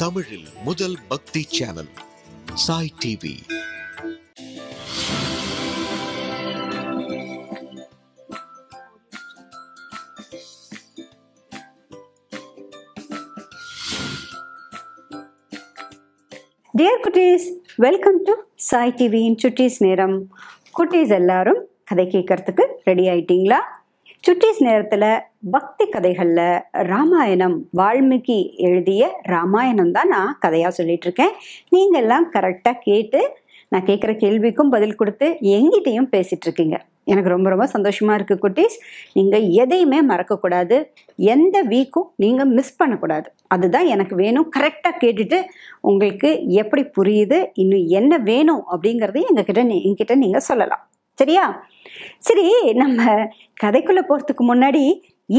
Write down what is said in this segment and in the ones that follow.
தமிழில் முதல் பக்தி சேனல் சாய் டிவி. டியர் குட்டீஸ், வெல்கம் டு சாய் டிவியின் சுட்டீஸ் நேரம். குட்டீஸ் எல்லாரும் கதை கேட்கறதுக்கு ரெடி ஆயிட்டீங்களா? சுட்டீஸ் நேரத்தில் பக்தி கதைகளில் ராமாயணம், வால்மீகி எழுதிய ராமாயணம் தான் நான் கதையாக சொல்லிட்டு இருக்கேன். நீங்கள் எல்லாம் கரெக்டாக கேட்டு நான் கேட்குற கேள்விக்கும் பதில் கொடுத்து எங்கிட்டையும் பேசிட்டு இருக்கீங்க. எனக்கு ரொம்ப ரொம்ப சந்தோஷமாக இருக்குது குட்டீஸ். நீங்கள் எதையுமே மறக்கக்கூடாது, எந்த வீக்கும் நீங்கள் மிஸ் பண்ணக்கூடாது. அதுதான் எனக்கு வேணும். கரெக்டாக கேட்டுட்டு உங்களுக்கு எப்படி புரியுது, இன்னும் என்ன வேணும் அப்படிங்கிறதையும் என்கிட்ட நீங்கள் சொல்லலாம். சரியா? சரி, நம்ம கதைக்குள்ளே போகிறதுக்கு முன்னாடி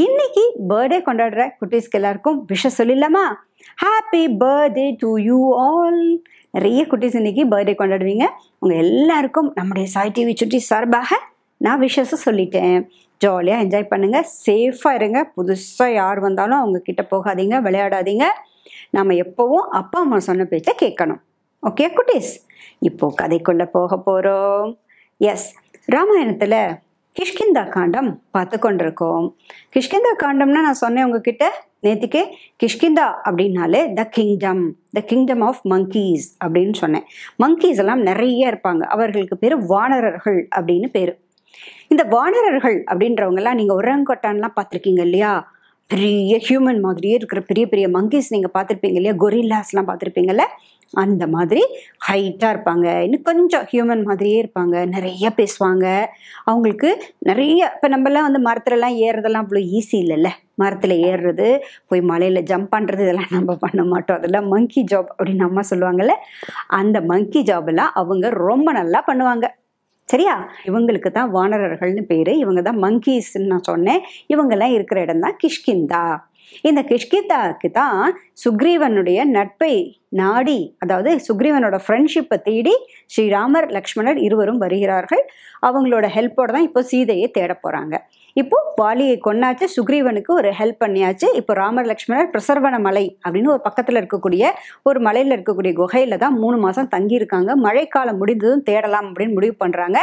இன்னைக்கு பர்த்டே கொண்டாடுற குட்டீஸ்க்கு எல்லாருக்கும் விஷயம் சொல்லிடலாமா? Happy birthday to you all. நிறைய குட்டீஸ் இன்னைக்கு பர்த்டே கொண்டாடுவீங்க. உங்கள் எல்லாருக்கும் நம்முடைய சாய் டிவி சுட்டீஸ் சார்பாக நான் விஷயத்தை சொல்லிட்டேன். ஜாலியாக என்ஜாய் பண்ணுங்கள், சேஃபாக இருங்க. புதுசாக யார் வந்தாலும் அவங்க கிட்ட போகாதீங்க, விளையாடாதீங்க. நம்ம எப்போவும் அப்பா அம்மா சொன்ன பேச்சை கேட்கணும். ஓகே குட்டீஸ், இப்போது கதைக்குள்ளே போக போகிறோம். எஸ், ராமாயணத்தில் கிஷ்கிந்தா காண்டம் பார்த்து கொண்டிருக்கோம். கிஷ்கிந்தா காண்டம்னா நான் சொன்னேன் உங்ககிட்ட நேற்றுக்கு. கிஷ்கிந்தா அப்படின்னாலே த கிங்டம் ஆஃப் மங்கீஸ் அப்படின்னு சொன்னேன். மங்கீஸ் எல்லாம் நிறைய இருப்பாங்க. அவர்களுக்கு பேர் வானரர்கள் அப்படின்னு பேர். இந்த வானரர்கள் அப்படின்றவங்கலாம் நீங்கள் ஒரங்கொட்டான்லாம் பார்த்துருக்கீங்க இல்லையா? பெரிய ஹியூமன் மாதிரியே இருக்கிற பெரிய பெரிய மங்கீஸ் நீங்கள் பார்த்துருப்பீங்க இல்லையா? கொரில்லாஸ்லாம் பார்த்துருப்பீங்கல்ல? அந்த மாதிரி ஹைட்டாக இருப்பாங்க. இன்னும் கொஞ்சம் ஹியூமன் மாதிரியே இருப்பாங்க. நிறைய பேசுவாங்க. அவங்களுக்கு நிறைய, இப்போ நம்மலாம் வந்து மரத்துலலாம் ஏறுறதெல்லாம் அவ்வளோ ஈஸி இல்லைல்ல. மரத்தில் ஏறுறது, போய் மலையில் ஜம்ப் பண்ணுறது, இதெல்லாம் நம்ம பண்ண மாட்டோம். அதெல்லாம் மங்கி ஜாப் அப்படின்னு அம்மா சொல்லுவாங்கல்ல. அந்த மங்கி ஜாபெல்லாம் அவங்க ரொம்ப நல்லா பண்ணுவாங்க. சரியா? இவங்களுக்கு தான் வானரர்கள்னு பேர். இவங்க தான் மங்கீஸ்ன்னு நான் சொன்னேன். இவங்கெல்லாம் இருக்கிற இடம் தான் கிஷ்கிந்தா. இந்த கிஷ்கிந்தாவுக்கு தான் சுக்ரீவனுடைய நட்பை நாடி, அதாவது சுக்ரீவனோட ஃப்ரெண்ட்ஷிப்பை தேடி ஸ்ரீராமர் லக்ஷ்மணர் இருவரும் வருகிறார்கள். அவங்களோட ஹெல்ப்போட தான் இப்போ சீதையை தேட போகிறாங்க. இப்போ வாலியை கொன்னாச்சு, சுக்ரீவனுக்கு ஒரு ஹெல்ப் பண்ணியாச்சு. இப்போ ராமர் லக்ஷ்மணர் பிரசர்வன மலை அப்படின்னு ஒரு பக்கத்தில் இருக்கக்கூடிய ஒரு மலையில் இருக்கக்கூடிய குகையில் தான் 3 மாதம் தங்கியிருக்காங்க. மழைக்காலம் முடிந்ததும் தேடலாம் அப்படின்னு முடிவு பண்ணுறாங்க.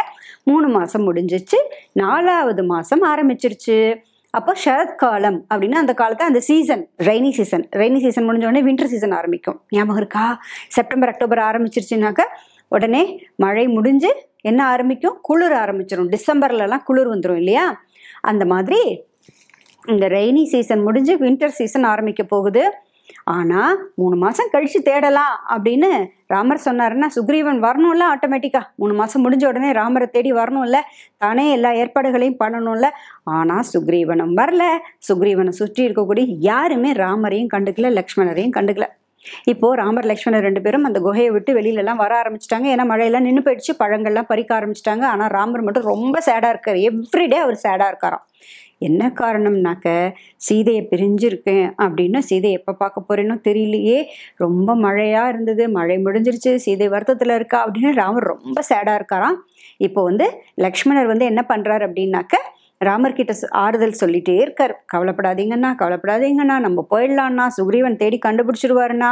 3 மாதம் முடிஞ்சிச்சு, 4வது மாதம் ஆரம்பிச்சிருச்சு. அப்போ சரத்காலம் அப்படின்னு அந்த காலத்தை, அந்த சீசன் ரெய்னி சீசன் முடிஞ்சோடனே வின்டர் சீசன் ஆரம்பிக்கும். ஞாபகம் இருக்கா? செப்டம்பர் அக்டோபர் ஆரம்பிச்சிருச்சுனாக்கா உடனே மழை முடிஞ்சு என்ன ஆரம்பிக்கும்? குளிர் ஆரம்பிச்சிடும். டிசம்பர்லலாம் குளிர் வந்துடும் இல்லையா? அந்த மாதிரி இந்த ரெய்னி சீசன் முடிஞ்சு வின்டர் சீசன் ஆரம்பிக்க போகுது. ஆனால் 3 மாதம் கழித்து தேடலாம் அப்படின்னு ராமர் சொன்னாருன்னா சுக்ரீவன் வரணும்ல. ஆட்டோமேட்டிக்காக 3 மாதம் முடிஞ்ச உடனே ராமரை தேடி வரணும்ல, தானே எல்லா ஏற்பாடுகளையும் பண்ணணும்ல. ஆனால் சுக்ரீவனும் வரல. சுக்ரீவனை சுற்றி இருக்கக்கூடிய யாருமே ராமரையும் கண்டுக்கல, லக்ஷ்மணரையும் கண்டுக்கல. இப்போது ராமர் லக்ஷ்மணர் 2 பேரும் அந்த குகையை விட்டு வெளியிலலாம் வர ஆரம்பிச்சிட்டாங்க. ஏன்னா மழையெல்லாம் நின்று போயிடுச்சு, பழங்கள்லாம் பறிக்க ஆரம்பிச்சிட்டாங்க. ஆனால் ராமர் மட்டும் ரொம்ப சேடாக இருக்கார். எவ்ரிடே அவர் சேடாக இருக்காராம். என்ன காரணம்னாக்க, சீதையை பிரிஞ்சிருக்கேன் அப்படின்னு, சீதையை எப்போ பார்க்க போறேன்னு தெரியலையே, ரொம்ப மழையாக இருந்தது, மழை முடிஞ்சிருச்சு, சீதை வருத்தத்தில் இருக்கா அப்படின்னு ராமர் ரொம்ப சேடாக இருக்காராம். இப்போ வந்து லக்ஷ்மணர் வந்து என்ன பண்ணுறாரு அப்படின்னாக்க, ராமர்கிட்ட ஆறுதல் சொல்லிகிட்டே இருக்கார். கவலைப்படாதீங்கண்ணா, நம்ம போயிடலான்னா, சுக்ரீவன் தேடி கண்டுபிடிச்சிருவாருண்ணா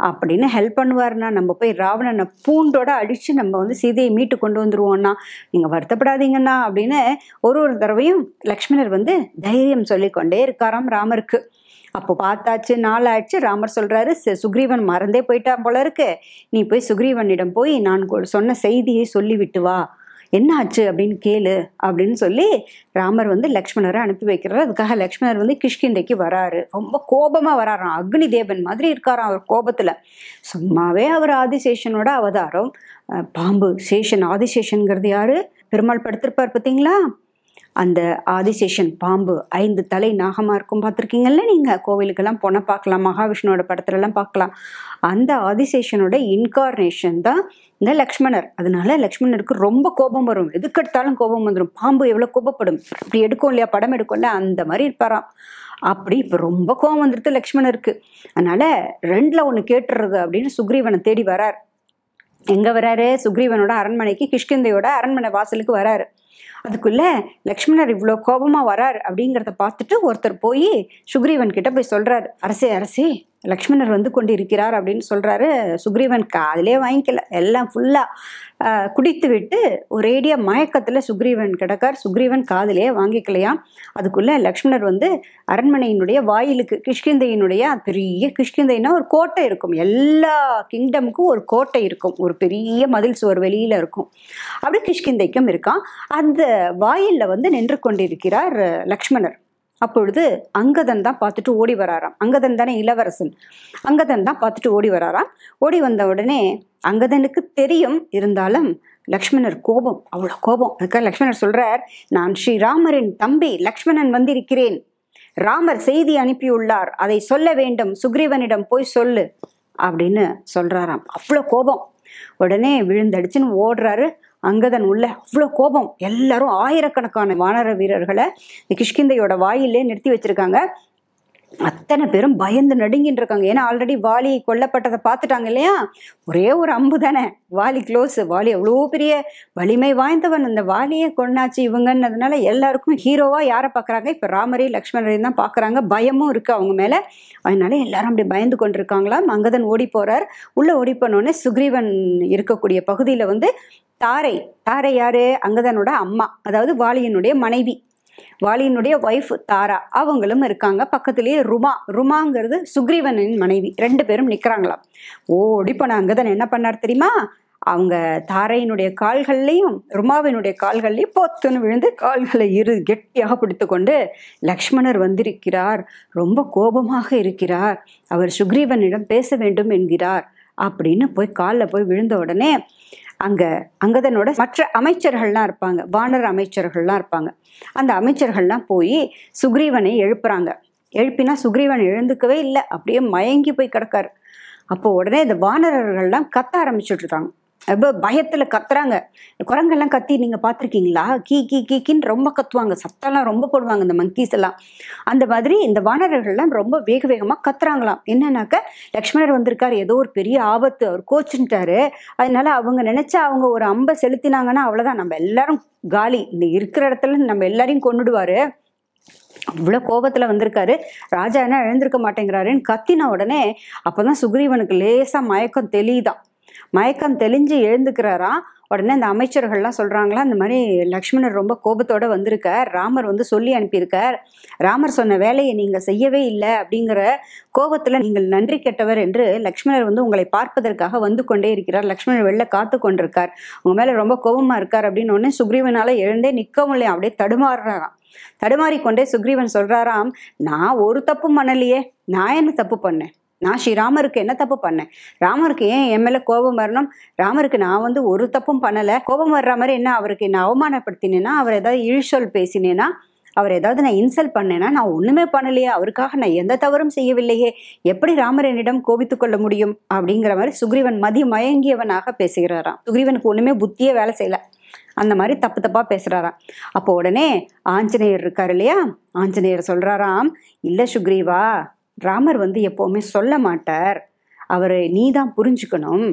அப்படின்னு ஹெல்ப் பண்ணுவாருண்ணா, நம்ம போய் ராவணனை பூண்டோட அடித்து நம்ம வந்து சீதையை மீட்டு கொண்டு வந்துருவோம்னா, நீங்கள் வருத்தப்படாதீங்கண்ணா அப்படின்னு ஒரு தடவையும் லக்ஷ்மணர் வந்து தைரியம் சொல்லிக்கொண்டே இருக்காராம் ராமருக்கு. அப்போ பார்த்தாச்சு, நாளாச்சு. ராமர் சொல்கிறாரு, சுக்ரீவன் மறந்தே போயிட்டான் போல இருக்கு, நீ போய் சுக்ரீவனிடம் போய் நான் சொன்ன செய்தியை சொல்லிவிட்டு வா, என்ன ஆச்சு அப்படின்னு கேளு அப்படின்னு சொல்லி ராமர் வந்து லக்ஷ்மணரை அனுப்பி வைக்கிறார். அதுக்காக லக்ஷ்மணர் வந்து கிஷ்கிந்தைக்கு வராரு. ரொம்ப கோபமாக வராராம். அக்னி தேவன் மாதிரி இருக்காராம் அவர் கோபத்தில். சும்மாவே அவர் ஆதிசேஷனோட அவதாரம். பாம்பு சேஷன், ஆதிசேஷனுங்கிறது யாரு? பெருமாள் படுத்திருப்பார் பார்த்தீங்களா? அந்த ஆதிசேஷன் பாம்பு 5 தலை நாகமாக இருக்கும், பார்த்துருக்கீங்கல்ல நீங்கள்? கோவிலுக்கெல்லாம் போனால் பார்க்கலாம், மகாவிஷ்ணுவோட படத்துலலாம் பார்க்கலாம். அந்த ஆதிசேஷனோட இன்கார்னேஷன் தான் இந்த லக்ஷ்மணர். அதனால லக்ஷ்மணருக்கு ரொம்ப கோபம் வரும். எதுக்கெடுத்தாலும் கோபம் வந்துடும். பாம்பு எவ்வளோ கோபப்படும், இப்படி எடுக்கும் இல்லையா, படம் எடுக்கும்ல, அந்த மாதிரி இருப்பாராம். அப்படி இப்போ ரொம்ப கோபம் வந்துடுது லக்ஷ்மணருக்கு. அதனால 2ல் 1 கேட்டுறது அப்படின்னு சுக்ரீவனை தேடி வரார். எங்கே வராரு? சுக்ரீவனோட அரண்மனைக்கு, கிஷ்கிந்தையோட அரண்மனை வாசலுக்கு வராரு. அதுக்குள்ள லக்ஷ்மணர் இவ்வளோ கோபமாக வரார் அப்படிங்கிறத பார்த்துட்டு ஒருத்தர் போய் சுக்ரீவன் கிட்ட போய் சொல்கிறார், அரசே லக்ஷ்மணர் வந்து கொண்டு இருக்கிறார் அப்படின்னு சொல்றாரு. சுக்ரீவன் காதிலே வாங்கிக்கல, எல்லாம் ஃபுல்லா குடித்து விட்டு ஒரேடியா மயக்கத்துல சுக்ரீவன் கிடக்கார். சுக்ரீவன் காதிலே வாங்கிக்கலையாம். அதுக்குள்ள லக்ஷ்மணர் வந்து அரண்மனையினுடைய வாயிலுக்கு, கிஷ்கிந்தையினுடைய பெரிய கிஷ்கிந்தைன்னா ஒரு கோட்டை இருக்கும், எல்லா கிங்டமுக்கும் ஒரு கோட்டை இருக்கும், ஒரு பெரிய மதில் சுவர் வெளியில இருக்கும். அப்படி கிஷ்கிந்தைக்கும் இருக்கான். அந்த வாயில்ல வந்து நின்று கொண்டிருக்கிறார் லக்ஷ்மணர். அப்பொழுது அங்கதன் தான் பார்த்துட்டு ஓடி வராராம். அங்கதன் தானே இளவரசன், அங்கதன் தான் பார்த்துட்டு ஓடி வராராம். ஓடி வந்த உடனே அங்கதனுக்கு தெரியும், இருந்தாலும் லக்ஷ்மணர் கோபம், அவ்வளோ கோபம். அதுக்காக லக்ஷ்மணர் சொல்றார், நான் ஸ்ரீராமரின் தம்பி லக்ஷ்மணன் வந்திருக்கிறேன், ராமர் செய்தி அனுப்பியுள்ளார், அதை சொல்ல வேண்டும், சுக்ரீவனிடம் போய் சொல்லு அப்படின்னு சொல்றாராம். அவ்வளோ கோபம். உடனே விழுந்தடிச்சுன்னு ஓடுறாரு அங்கதன் உள்ள. அவ்வளோ கோபம். எல்லாரும் ஆயிரக்கணக்கான வானர வீரர்களை இந்த கிஷ்கிந்தையோட வாயிலே நிறுத்தி வச்சிருக்காங்க. அத்தனை பேரும் பயந்து நடுங்கின்னு இருக்காங்க. ஏன்னா ஆல்ரெடி வாலி கொல்லப்பட்டதை பார்த்துட்டாங்க இல்லையா. ஒரே ஒரு அம்பு தானே, வாலி க்ளோஸ், வாலி எவ்வளோ பெரிய வலிமை வாய்ந்தவன், அந்த வாலியே கொண்டாச்சு இவங்கன்னதுனால எல்லாருக்கும் ஹீரோவா யாரை பார்க்குறாங்க, இப்போ ராமரையும் லக்ஷ்மணரையும் தான் பார்க்குறாங்க. பயமும் இருக்கு அவங்க மேலே. அதனால எல்லாரும் அப்படி பயந்து கொண்டிருக்காங்களாம். அங்கதன் ஓடி போறார். உள்ள ஓடி போனோடனே சுக்ரீவன் இருக்கக்கூடிய பகுதியில் வந்து தாரை, தாரை யாரு, அங்கதனோட அம்மா, அதாவது வாலியினுடைய மனைவி, வாலியினுடைய ஒய்ஃப் தாரா, அவங்களும் இருக்காங்க. பக்கத்திலேயே ருமா, ருமாங்கிறது சுக்ரீவனின் மனைவி. 2 பேரும் நிற்கிறாங்களாம். ஓடி போன அங்கதன் என்ன பண்ணார் தெரியுமா, அவங்க தாரையினுடைய கால்கள்லையும் ருமாவினுடைய கால்கள்லையும் பொத்துன்னு விழுந்து கால்களை கெட்டியாக பிடித்து கொண்டு, லக்ஷ்மணர் வந்திருக்கிறார், ரொம்ப கோபமாக இருக்கிறார், அவர் சுக்ரீவனிடம் பேச வேண்டும் என்கிறார் அப்படின்னு போய் காலில் போய் விழுந்த உடனே அங்கே அங்கதனோட மற்ற அமைச்சர்கள்லாம் இருப்பாங்க, வானர அமைச்சர்கள்லாம் இருப்பாங்க. அந்த அமைச்சர்கள்லாம் போய் சுக்ரீவனை எழுப்புறாங்க. எழுப்பினா சுக்ரீவன் எழுந்துக்கவே இல்லை, அப்படியே மயங்கி போய் கிடக்காரு. அப்போ உடனே இந்த வானரர்கள்லாம் கத்த ஆரம்பிச்சுட்டு இருக்காங்க. ரொம்ப பயத்தில் கத்துறாங்க. குரங்கெல்லாம் கத்தி நீங்கள் பார்த்துருக்கீங்களா, கீ கீ கீக்கின்னு ரொம்ப கத்துவாங்க, சத்தம்லாம் ரொம்ப போடுவாங்க இந்த மங்கீஸ் எல்லாம். அந்த மாதிரி இந்த வானரர்கள்லாம் ரொம்ப வேக வேகமாக கத்துறாங்களாம். என்னன்னாக்க லக்ஷ்மணர் வந்திருக்காரு, ஏதோ ஒரு பெரிய ஆபத்து, அவர் கோச்சுட்டாரு, அதனால அவங்க நினைச்சா அவங்க ஒரு அம்பை செலுத்தினாங்கன்னா அவ்வளோதான், நம்ம எல்லாரும் காலி, இந்த இருக்கிற இடத்துல நம்ம எல்லாரையும் கொண்டுடுவாரு, அவ்வளோ கோபத்தில் வந்திருக்காரு, ராஜா என்ன எழுந்திருக்க மாட்டேங்கிறாருன்னு கத்தின உடனே அப்போதான் சுக்ரீவனுக்கு லேசாக மயக்கம் தெளியுதான். மயக்கம் தெளிஞ்சு எழுந்துக்கிறாராம். உடனே அந்த அமைச்சர்கள்லாம் சொல்கிறாங்களா, இந்த மாதிரி லக்ஷ்மணர் ரொம்ப கோபத்தோடு வந்திருக்கார், ராமர் வந்து சொல்லி அனுப்பியிருக்கார், ராமர் சொன்ன வேலையை நீங்கள் செய்யவே இல்லை அப்படிங்கிற கோபத்தில் நீங்கள் நன்றி கெட்டவர் என்று லக்ஷ்மணர் வந்து உங்களை பார்ப்பதற்காக வந்து கொண்டே இருக்கிறார், லக்ஷ்மணர் வெளில காத்து கொண்டிருக்கார், உங்கள் மேலே ரொம்ப கோபமாக இருக்கார் அப்படின்னு உடனே சுக்ரீவனால் எழுந்தே நிற்கவும் இல்லையா, அப்படியே தடுமாறுறாராம். தடுமாறிக்கொண்டே சுக்ரீவன் சொல்கிறாராம், நான் ஒரு தப்பும் பண்ணலையே, நான் என்ன தப்பு பண்ணேன், நான் ஸ்ரீராமருக்கு என்ன தப்பு பண்ணேன், ராமருக்கு ஏன் என் மேலே கோபம் வரணும், ராமருக்கு நான் வந்து ஒரு தப்பும் பண்ணலை, கோபம் வர்ற மாதிரி என்ன அவருக்கு என்ன அவமானப்படுத்தினேன்னா, அவர் ஏதாவது இழிச்சொல் பேசினேன்னா, அவர் ஏதாவது நான் இன்சல்ட் பண்ணேன்னா, நான் ஒன்றுமே பண்ணலையே, அவருக்காக நான் எந்த தவறும் செய்யவில்லையே, எப்படி ராமர் என்னிடம் கோபித்து கொள்ள முடியும் அப்படிங்கிற மாதிரி சுக்ரீவன் மயங்கியவனாக பேசுகிறாராம். சுக்ரீவனுக்கு ஒன்றுமே புத்தியே வேலை செய்யலை, அந்த மாதிரி தப்பு தப்பாக பேசுகிறாராம். அப்போ உடனே ஆஞ்சநேயர் இருக்கார் இல்லையா, ஆஞ்சநேயர் சொல்கிறாராம், இல்லை சுக்ரீவா, ராமர் வந்து எப்போவுமே சொல்ல மாட்டார், அவரை நீ தான் புரிஞ்சுக்கணும்,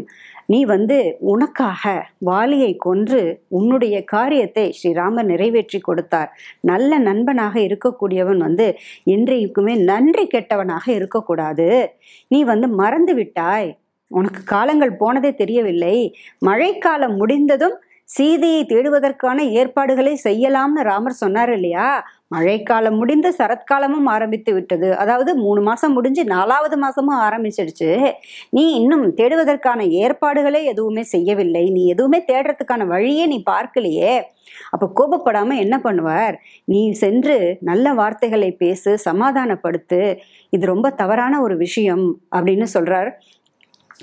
நீ வந்து உனக்காக வாலியை கொன்று உன்னுடைய காரியத்தை ஸ்ரீராமர் நிறைவேற்றி கொடுத்தார், நல்ல நண்பனாக இருக்கக்கூடியவன் வந்து என்றைக்குமே நன்றி கெட்டவனாக இருக்கக்கூடாது, நீ வந்து மறந்து விட்டாய், உனக்கு காலங்கள் போனதே தெரியவில்லை, மழைக்காலம் முடிந்ததும் சீதையை தேடுவதற்கான ஏற்பாடுகளை செய்யலாம்னு ராமர் சொன்னார் இல்லையா, மழைக்காலம் முடிந்து சரத்காலமும் ஆரம்பித்து விட்டது, அதாவது 3 மாதம் முடிஞ்சு 4வது மாதமும் ஆரம்பிச்சிடுச்சு, நீ இன்னும் தேடுவதற்கான ஏற்பாடுகளே எதுவுமே செய்யவில்லை, நீ எதுவுமே தேடுறதுக்கான வழியே நீ பார்க்கலையே, அப்போ கோபப்படாமல் என்ன பண்ணுவார், நீ சென்று நல்ல வார்த்தைகளை பேசு, சமாதானப்படுத்து, இது ரொம்ப தவறான ஒரு விஷயம் அப்படின்னு சொல்கிறார்.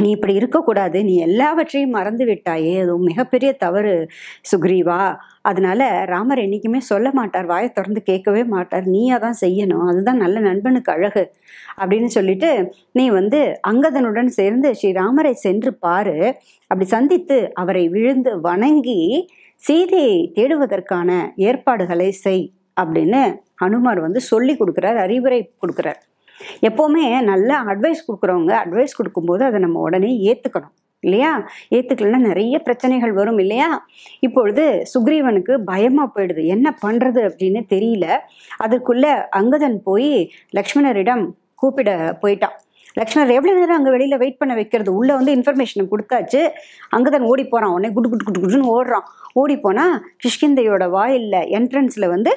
நீ இப்படி இருக்கக்கூடாது, நீ எல்லாவற்றையும் மறந்து விட்டாயே, அது மிகப்பெரிய தவறு சுக்ரீவா, அதனால ராமர் என்றைக்குமே சொல்ல மாட்டார், வாயை திறந்து கேட்கவே மாட்டார், நீயா தான் செய்யணும், அதுதான் நல்ல நண்பனுக்கு அழகு அப்படின்னு சொல்லிட்டு, நீ வந்து அங்கதனுடன் சேர்ந்து ஸ்ரீராமரை சென்று பாரு, அப்படி சந்தித்து அவரை விழுந்து வணங்கி சீதையை தேடுவதற்கான ஏற்பாடுகளை செய் அப்படின்னு ஹனுமார் வந்து சொல்லி கொடுக்குறார், அறிவுரை கொடுக்குறார். எப்போவுமே நல்லா அட்வைஸ் கொடுக்குறவங்க அட்வைஸ் கொடுக்கும்போது அதை நம்ம உடனே ஏற்றுக்கணும் இல்லையா, ஏற்றுக்கலன்னா நிறைய பிரச்சனைகள் வரும் இல்லையா. இப்பொழுது சுக்ரீவனுக்கு பயமாக போயிடுது, என்ன பண்ணுறது அப்படின்னு தெரியல. அதுக்குள்ள அங்கதன் போய் லக்ஷ்மணரிடம் கூப்பிட போயிட்டான். லக்ஷ்மணர் எவ்வளவு நேரம் அங்க வெளியில வெயிட் பண்ண வைக்கிறது, உள்ள வந்து இன்ஃபர்மேஷன் கொடுத்தாச்சு. அங்கதான் ஓடி போறான், உடனே குடு குடு குடு குடுன்னு ஓடுறான். ஓடி போனா கிஷ்கிந்தையோட வாயில்ல என்ட்ரன்ஸ்ல வந்து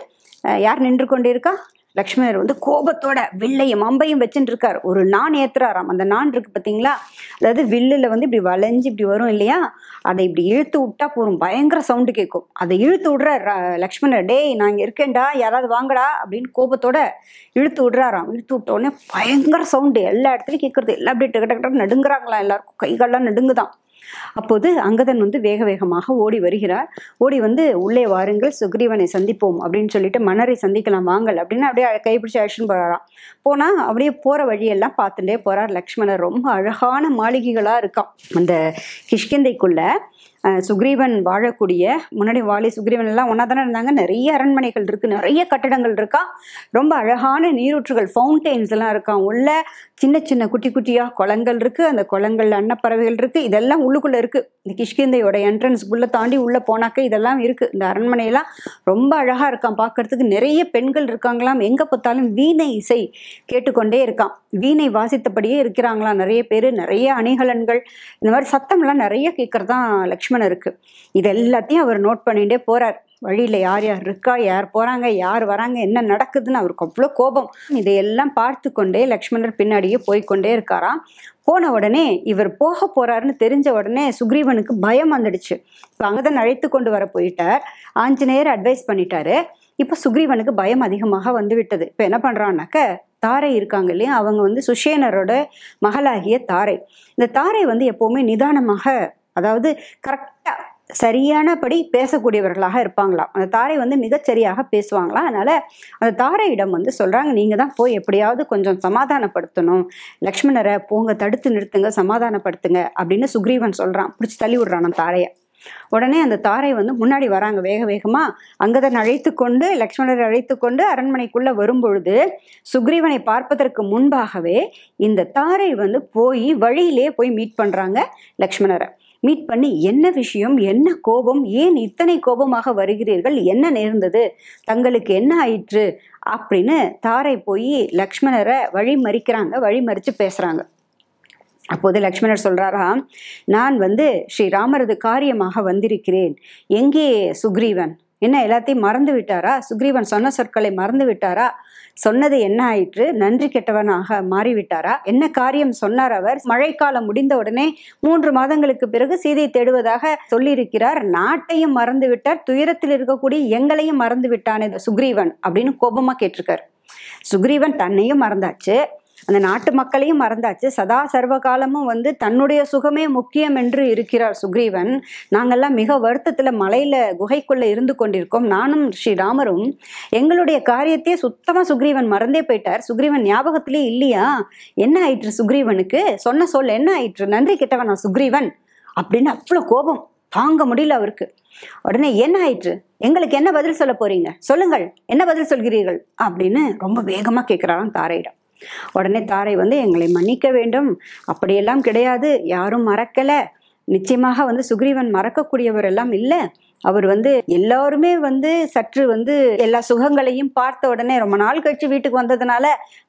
யார் நின்று கொண்டிருக்கா? லக்ஷ்மணர் வந்து கோபத்தோட வில்லையும் அம்பையும் வச்சுட்டு இருக்காரு. ஒரு நான் ஏத்துறாராம். அந்த நான் இருக்கு பார்த்தீங்களா, அதாவது வில்லுல வந்து இப்படி வளைஞ்சு இப்படி வரும் இல்லையா, அதை இப்படி இழுத்து விட்டா போதும், பயங்கர சவுண்டு கேட்கும். அதை இழுத்து விடுற லக்ஷ்மணர், டேய் நான் இங்க இருக்கேன்டா, யாராவது வாங்கடா அப்படின்னு கோபத்தோட இழுத்து விடுறாராம். இழுத்து விட்ட உடனே பயங்கர சவுண்டு எல்லா இடத்துலையும் கேட்கறது. எல்லாம் அப்படியே டக்கு டக்கு நடுங்குறாங்களாம், எல்லாருக்கும் கைகள்லாம் நடுங்குதான். அப்போது அங்கதன் வந்து வேக வேகமாக ஓடி வருகிறார். ஓடி வந்து உள்ளே வாருங்கள், சுக்ரீவனை சந்திப்போம் அப்படின்னு சொல்லிட்டு மன்னரை சந்திக்கலாம் வாங்கல் அப்படின்னு அப்படியே கைப்பிடிச்சு அழைச்சின்னு போறாராம். போனா அப்படியே போற வழியெல்லாம் பார்த்துட்டே போறார் லக்ஷ்மணர். ரொம்ப அழகான மாளிகைகளா இருக்கான் அந்த கிஷ்கிந்தைக்குள்ள. சுக்ரீவன் வாழக்கூடிய, முன்னாடி வாலி சுக்ரீவன் எல்லாம் ஒன்னா தானே இருந்தாங்க, நிறைய அரண்மனைகள் இருக்கு, நிறைய கட்டடங்கள் இருக்கா, ரொம்ப அழகான நீரூற்றுகள், ஃபவுண்டெயின்ஸ் எல்லாம் இருக்கான். உள்ள சின்ன சின்ன குட்டி குட்டியா குளங்கள் இருக்கு, அந்த குளங்கள்ல அன்னப்பறவைகள் இருக்கு, இதெல்லாம் உள்ளுக்குள்ள இருக்கு. இந்த கிஷ்கிந்தையோட என்ட்ரன்ஸ்குள்ள தாண்டி உள்ள போனாக்க இதெல்லாம் இருக்கு. இந்த அரண்மனையெல்லாம் ரொம்ப அழகா இருக்கான் பார்க்கறதுக்கு. நிறைய பெண்கள் இருக்காங்களாம், எங்க பார்த்தாலும் வீணை இசை கேட்டுக்கொண்டே இருக்கான். வீணை வாசித்தபடியே இருக்கிறாங்களாம் நிறைய பேர். நிறைய அணிகலன்கள், இந்த மாதிரி சத்தம்லாம் நிறைய கேட்கறதான் லக்ஷ்மணருக்கு. இது எல்லாத்தையும் அவர் நோட் பண்ணிட்டே போறார். வழியில யார் யார் இருக்கா, யார் போறாங்க, யார் வராங்க, என்ன நடக்குதுன்னு அவருக்கு அவ்வளோ கோபம். இதையெல்லாம் பார்த்து கொண்டே லக்ஷ்மணர் பின்னாடியே போய்கொண்டே இருக்காராம். போன உடனே இவர் போக போறாருன்னு தெரிஞ்ச உடனே சுக்ரீவனுக்கு பயம் வந்துடுச்சு. இப்போ அங்கதான் அழைத்து கொண்டு வர போயிட்டார். ஆஞ்சநேயர் அட்வைஸ் பண்ணிட்டாரு. இப்போ சுக்ரீவனுக்கு பயம் அதிகமாக வந்து விட்டது. இப்போ என்ன பண்றான்னாக்க, தாரை இருக்காங்க இல்லையா, அவங்க வந்து சுஷேனரோட மகளாகிய தாரை. இந்த தாரை வந்து எப்பவுமே நிதானமாக, அதாவது கரெக்டா சரியானபடி பேசக்கூடியவர்களாக இருப்பாங்களாம். அந்த தாரை வந்து மிகச்சரியாக பேசுவாங்களாம். அதனால அந்த தாரையிடம் வந்து சொல்றாங்க, நீங்க தான் போய் எப்படியாவது கொஞ்சம் சமாதானப்படுத்தணும், லக்ஷ்மணரை போங்க, தடுத்து நிறுத்துங்க, சமாதானப்படுத்துங்க அப்படின்னு சுக்ரீவன் சொல்றான். பிடிச்சி தள்ளி விடுறான் அந்த தாரையை. உடனே அந்த தாரை வந்து முன்னாடி வராங்க வேக வேகமா. அங்கதான் அழைத்து கொண்டு, லக்ஷ்மணரை அழைத்து கொண்டு அரண்மனைக்குள்ள வரும்பொழுது சுக்ரீவனை பார்ப்பதற்கு முன்பாகவே இந்த தாரை வந்து போய் வழியிலே போய் மீட் பண்றாங்க லக்ஷ்மணரை. மீட் பண்ணி என்ன விஷயம், என்ன கோபம், ஏன் இத்தனை கோபமாக வருகிறீர்கள், என்ன நேர்ந்தது, தங்களுக்கு என்ன ஆயிற்று அப்படின்னு தாரை போய் லக்ஷ்மணரை வழி மறிக்கிறாங்க, வழி மறிச்சு பேசுறாங்க. அப்போது லக்ஷ்மணர் சொல்றாராம், நான் வந்து ஸ்ரீராமரது காரியமாக வந்திருக்கிறேன். எங்கே சுக்ரீவன்? என்ன எல்லாத்தையும் மறந்து விட்டாரா? சுக்ரீவன் சொன்ன சொற்களை மறந்து விட்டாரா? சொன்னது என்ன ஆயிற்று? நன்றி கெட்டவனாக மாறிவிட்டாரா? என்ன காரியம் சொன்னார் அவர்? மழைக்காலம் முடிந்த உடனே 3 மாதங்களுக்கு பிறகு சீதையை தேடுவதாக சொல்லியிருக்கிறார். நாட்டையும் மறந்து விட்டார், துயரத்தில் இருக்கக்கூடிய எங்களையும் மறந்து விட்டானே சுக்ரீவன் அப்படின்னு கோபமா கேட்டிருக்காரு. சுக்ரீவன் தன்னையும் மறந்தாச்சு, அந்த நாட்டு மக்களையும் மறந்தாச்சு, சதா சர்வ காலமும் வந்து தன்னுடைய சுகமே முக்கியம் என்று இருக்கிறார் சுக்ரீவன். நாங்கெல்லாம் மிக வருத்தத்துல மலையில குகைக்குள்ள இருந்து கொண்டிருக்கோம், நானும் ஸ்ரீராமரும். எங்களுடைய காரியத்தையே சுத்தமா சுக்ரீவன் மறந்தே போயிட்டார். சுக்ரீவன் ஞாபகத்திலே இல்லையா? என்ன ஆயிற்று சுக்ரீவனுக்கு? சொன்ன சொல் என்ன ஆயிற்று? நன்றி கெட்டவனா சுக்ரீவன் அப்படின்னு அவ்வளோ கோபம் தாங்க முடியல அவருக்கு. உடனே என்ன ஆயிற்று, எங்களுக்கு என்ன பதில் சொல்ல போறீங்க, சொல்லுங்கள், என்ன பதில் சொல்கிறீர்கள் அப்படின்னு ரொம்ப வேகமா கேட்கிறாராம் தாரையிடம். உடனே தாரை வந்து, எங்களை மன்னிக்க வேண்டும், அப்படியெல்லாம் கிடையாது, யாரும் மறக்கல, நிச்சயமாக வந்து சுக்ரீவன் மறக்கக்கூடியவர் எல்லாம் இல்லை. அவர் வந்து எல்லாருமே வந்து சற்று வந்து எல்லா சுகங்களையும் பார்த்த உடனே, ரொம்ப நாள் கழிச்சு வீட்டுக்கு வந்ததுனால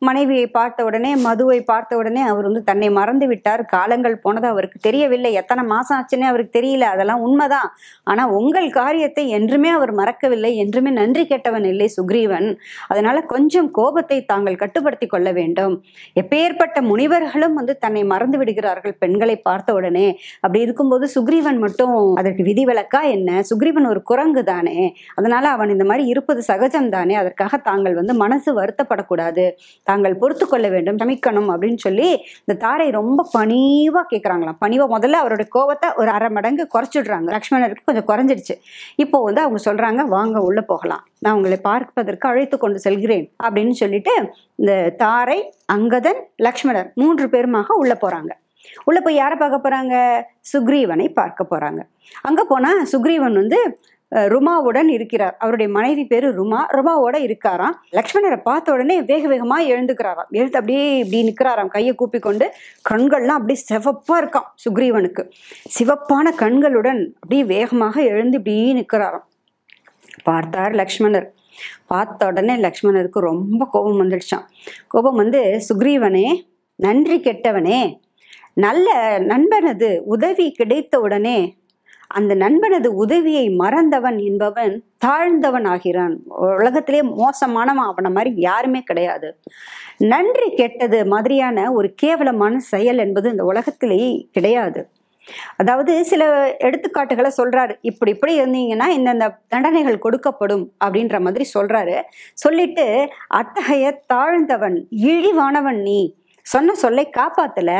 மனைவியை பார்த்த உடனே, மதுவை பார்த்த உடனே அவர் வந்து தன்னை மறந்து விட்டார். காலங்கள் போனது அவருக்கு தெரியவில்லை, எத்தனை மாசம் ஆச்சுன்னே அவருக்கு தெரியல, அதெல்லாம் உண்மைதான். ஆனா உங்கள் காரியத்தை என்றுமே அவர் மறக்கவில்லை, என்றுமே நன்றி கெட்டவன் இல்லை சுக்ரீவன். அதனால கொஞ்சம் கோபத்தை தாங்கள் கட்டுப்படுத்தி கொள்ள வேண்டும். எப்பேற்பட்ட முனிவர்களும் வந்து தன்னை மறந்து விடுகிறார்கள் பெண்களை பார்த்த உடனே. அப்படி இருக்கும்போது சுக்ரீவன் மட்டும் அதற்கு விதிவிலக்கா என்ன? சுக்ரீவன் ஒரு குரங்கு தானே, அதனால அவன் இந்த மாதிரி இருப்பது சகஜம் தானே, அதற்காக தாங்கள் வந்து மனசு வருத்தப்படக்கூடாது, தாங்கள் பொறுத்து கொள்ள வேண்டும், சமிக்கணும் அப்படின்னு சொல்லி இந்த தாரை ரொம்ப பணிவா கேட்கறாங்களாம். பணிவா முதல்ல அவருடைய கோபத்தை ஒரு 1/2 மடங்கு குறைச்சிடுறாங்க. லக்ஷ்மணருக்கு கொஞ்சம் குறைஞ்சிடுச்சு. இப்போ வந்து அவங்க சொல்றாங்க, வாங்க உள்ள போகலாம், நான் உங்களை பார்ப்பதற்கு அழைத்து கொண்டு செல்கிறேன் அப்படின்னு சொல்லிட்டு இந்த தாரை, அங்கதன், லக்ஷ்மணர் 3 பேருமாக உள்ள போறாங்க. உள்ள போய் யாரை பார்க்க போறாங்க? சுக்ரீவனை பார்க்க போறாங்க. அங்க போனா சுக்ரீவன் வந்து ருமாவுடன் இருக்கிறார். அவருடைய மனைவி பேரு ருமா, ருமாவோட இருக்காராம். லக்ஷ்மணரை பார்த்த உடனே வேக வேகமா எழுந்துக்கிறாராம். எழுந்து அப்படியே இப்படி நிற்கிறாராம், கையை கூப்பி கொண்டு. கண்கள்லாம் அப்படியே சிவப்பா இருக்கான் சுக்ரீவனுக்கு. சிவப்பான கண்களுடன் அப்படியே வேகமாக எழுந்து இப்படி நிற்கிறாராம். பார்த்தார் லக்ஷ்மணர். பார்த்த உடனே லக்ஷ்மணருக்கு ரொம்ப கோபம் வந்துடுச்சான். கோபம் வந்து, சுக்ரீவனே, நன்றி கெட்டவனே, நல்ல நண்பனது உதவி கிடைத்த உடனே அந்த நண்பனது உதவியை மறந்தவன் என்பவன் தாழ்ந்தவன் ஆகிறான். உலகத்திலே மோசமானவன் அவனை மாதிரி யாருமே கிடையாது. நன்றி கெட்டது மாதிரியான ஒரு கேவலமான செயல் என்பது இந்த உலகத்திலே கிடையாது. அதாவது சில எடுத்துக்காட்டுகளை சொல்றாரு. இப்படி இப்படி இருந்தீங்கன்னா இந்த தண்டனைகள் கொடுக்கப்படும் அப்படின்ற மாதிரி சொல்றாரு. சொல்லிட்டு அத்தகைய தாழ்ந்தவன் இழிவானவன், நீ சொன்ன சொல்லை காப்பாத்தல,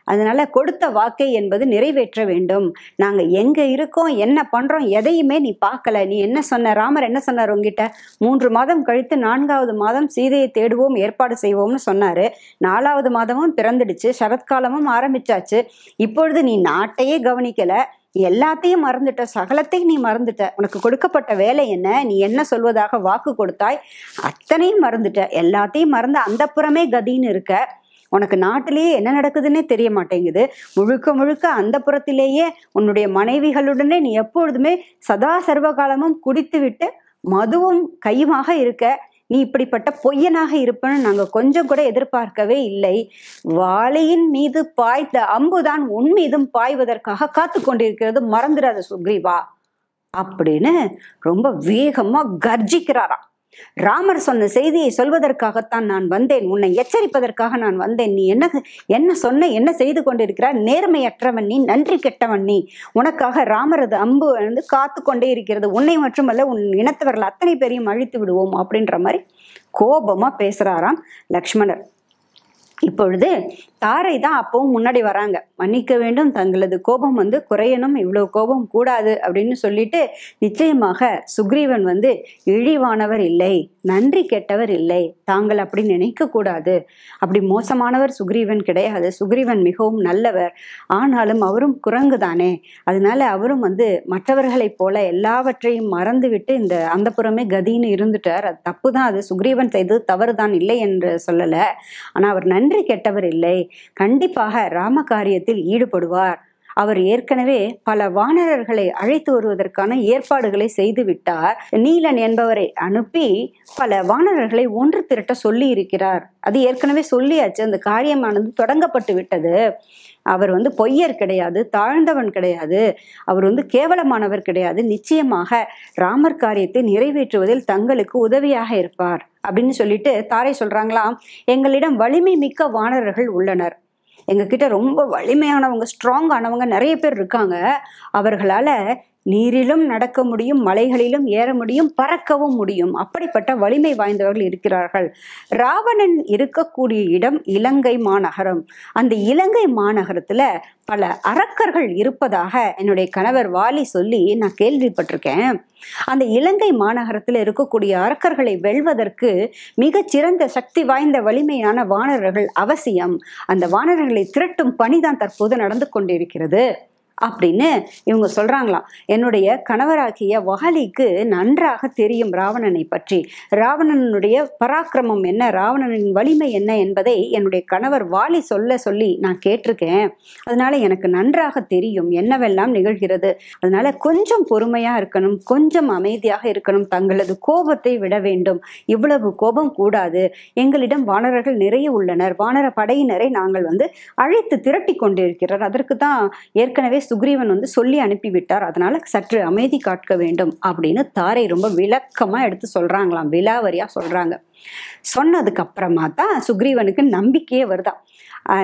அதனால கொடுத்த வாக்கை என்பது நிறைவேற்ற வேண்டும். நாங்க எங்க இருக்கோம், என்ன பண்றோம், எதையுமே நீ பார்க்கல. நீ என்ன சொன்ன, ராமர் என்ன சொன்னார் உங்ககிட்ட, 3 மாதம் கழித்து 4வது மாதம் சீதையை தேடுவோம், ஏற்பாடு செய்வோம்னு சொன்னாரு. 4வது மாதமும் பிறந்துடுச்சு, சரத்காலமும் ஆரம்பிச்சாச்சு. இப்பொழுது நீ நாட்டையே கவனிக்கல, எல்லாத்தையும் மறந்துட்ட, சகலத்தையும் நீ மறந்துட்ட. உனக்கு கொடுக்கப்பட்ட வேலை என்ன, நீ என்ன சொல்வதாக வாக்கு கொடுத்தாய், அத்தனையும் மறந்துட்ட. எல்லாத்தையும் மறந்து அந்த புறமே கதின்னு இருக்க. உனக்கு நாட்டிலேயே என்ன நடக்குதுன்னே தெரிய மாட்டேங்குது. முழுக்க முழுக்க அந்த புறத்திலேயே உன்னுடைய மனைவிகளுடனே நீ எப்பொழுதுமே சதா சர்வகாலமும் குடித்து விட்டு மதுவும் கையுமாக இருக்க. நீ இப்படிப்பட்ட பொய்யனாக இருப்பன்னு நாங்கள் கொஞ்சம் கூட எதிர்பார்க்கவே இல்லை. வாளியின் மீது பாய்ந்த அம்புதான் உன் மீதும் பாய்வதற்காக காத்து கொண்டிருக்கிறது, மறந்துடாத சுக்ரீவா அப்படின்னு ரொம்ப வேகமா கர்ஜிக்கிறாராம். ராமர் சொன்ன செய்தியை சொல்வதற்காகத்தான் நான் வந்தேன், உன்னை எச்சரிப்பதற்காக நான் வந்தேன். நீ என்ன சொன்ன, என்ன செய்து கொண்டிருக்கிறார், நேர்மையற்றவன் நீ, நன்றி கெட்டவன் நீ. உனக்காக ராமரது அம்பு வந்து காத்து கொண்டே இருக்கிறது, உன்னை மட்டுமல்ல உன் இனத்தவர்கள் அத்தனை பேரையும் அழித்து விடுவோம் அப்படின்ற மாதிரி கோபமா பேசுறாராம் லக்ஷ்மணர். இப்பொழுது தாரை தான் அப்பவும் முன்னாடி வராங்க. மன்னிக்க வேண்டும், தங்களது கோபம் வந்து குறையணும், இவ்வளவு கோபம் கூடாது அப்படின்னு சொல்லிட்டு, நிச்சயமாக சுக்ரீவன் வந்து இழிவானவர் இல்லை, நன்றி கெட்டவர் இல்லை, தாங்கள் அப்படி நினைக்க கூடாது, அப்படி மோசமானவர் சுக்ரீவன் கிடையாது, சுக்ரீவன் மிகவும் நல்லவர், ஆனாலும் அவரும் குரங்கு தானே, அதனால அவரும் வந்து மற்றவர்களைப் போல எல்லாவற்றையும் மறந்து விட்டு இந்த அந்த புறமே கதின்னு இருந்துட்டார். அது தப்பு தான், அது சுக்ரீவன் செய்தது தவறுதான், இல்லை என்று சொல்லல. ஆனா அவர் நன்றி கெட்டவர் இல்லை, கண்டிப்பாக ராம காரியத்தில் ஈடுபடுவார். அவர் ஏற்கனவே பல வானரர்களை அழைத்து வருவதற்கான ஏற்பாடுகளை செய்து விட்டார். நீலன் என்பவரை அனுப்பி பல வானரர்களை ஒன்று திரட்ட சொல்லி இருக்கிறார். அது ஏற்கனவே சொல்லியாச்சு, அந்த காரியமானது தொடங்கப்பட்டு விட்டது. அவர் வந்து பொய்யர் கிடையாது, தாழ்ந்தவன் கிடையாது, அவர் வந்து கேவலமானவர் கிடையாது, நிச்சயமாக ராமர் காரியத்தை நிறைவேற்றுவதில் தங்களுக்கு உதவியாக இருப்பார் அப்படின்னு சொல்லிட்டு தாரை சொல்றாங்களாம், எங்களிடம் வலிமை மிக்க வானரர்கள் உள்ளனர், எங்ககிட்ட ரொம்ப வலிமையானவங்க, ஸ்ட்ராங் ஆனவங்க நிறைய பேர் இருக்காங்க, அவர்களால நீரிலும் நடக்க முடியும், மலைகளிலும் ஏற முடியும், பறக்கவும் முடியும், அப்படிப்பட்ட வலிமை வாய்ந்தவர்கள் இருக்கிறார்கள். ராவணன் இருக்கக்கூடிய இடம் இலங்கை மாநகரம். அந்த இலங்கை மாநகரத்துல பல அரக்கர்கள் இருப்பதாக என்னுடைய கணவர் வாலி சொல்லி நான் கேள்விப்பட்டிருக்கேன். அந்த இலங்கை மாநகரத்தில் இருக்கக்கூடிய அரக்கர்களை வெல்வதற்கு மிகச்சிறந்த சக்தி வாய்ந்த வலிமையான வானரர்கள் அவசியம். அந்த வானரர்களை திரட்டும் பணிதான் தற்போது நடந்து கொண்டிருக்கிறது அப்படின்னு இவங்க சொல்றாங்களாம். என்னுடைய கணவராகிய வாலிக்கு நன்றாக தெரியும் ராவணனை பற்றி, ராவணனுடைய பராக்கிரமம் என்ன, ராவணனின் வலிமை என்ன என்பதை என்னுடைய கணவர் வாலி சொல்ல சொல்லி நான் கேட்டிருக்கேன். அதனால எனக்கு நன்றாக தெரியும் என்னவெல்லாம் நிகழ்கிறது. அதனால கொஞ்சம் பொறுமையா இருக்கணும், கொஞ்சம் அமைதியாக இருக்கணும், தங்களது கோபத்தை விட வேண்டும், இவ்வளவு கோபம் கூடாது, எங்களிடம் வானரர்கள் நிறைய உள்ளனர், வானர படையினரை நாங்கள் வந்து அழைத்து திரட்டி கொண்டிருக்கிறார், அதற்கு தான் ஏற்கனவே சுக்ரீவன் வந்து சொல்லி அனுப்பிவிட்டார், அதனால சற்று அமைதி காட்க வேண்டும் அப்படின்னு தாரை ரொம்ப விளக்கமா எடுத்து சொல்றாங்களாம், விலாவரியா சொல்றாங்க. சொன்னதுக்கு அப்புறமா தான் சுக்ரீவனுக்கு நம்பிக்கையே வருதான்,